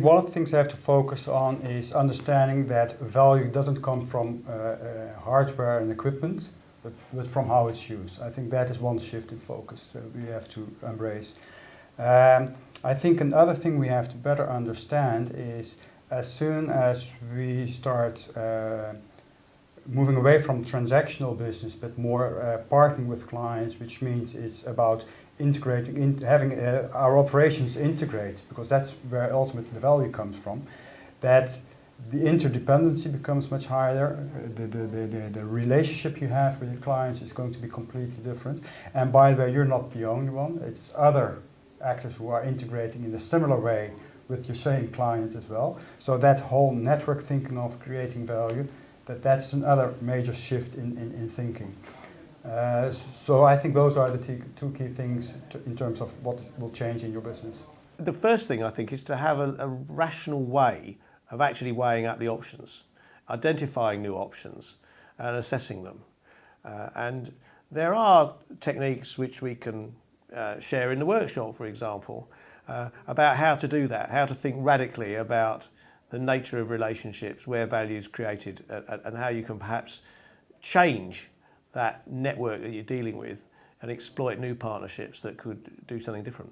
One of the things I have to focus on is understanding that value doesn't come from hardware and equipment, but from how it's used. I think that is one shift in focus that we have to embrace. I think another thing we have to better understand is as soon as we start moving away from transactional business, but more partnering with clients, which means it's about integrating, having our operations integrate, because that's where ultimately the value comes from, that the interdependency becomes much higher, the relationship you have with your clients is going to be completely different. And by the way, you're not the only one, it's other actors who are integrating in a similar way with your same client as well. So that whole network thinking of creating value, that's another major shift in thinking. So I think those are the two key things in terms of what will change in your business. The first thing I think is to have a rational way of actually weighing up the options, identifying new options and assessing them. And there are techniques which we can share in the workshop, for example, about how to do that, how to think radically about the nature of relationships, where value is created, and how you can perhaps change that network that you're dealing with and exploit new partnerships that could do something different.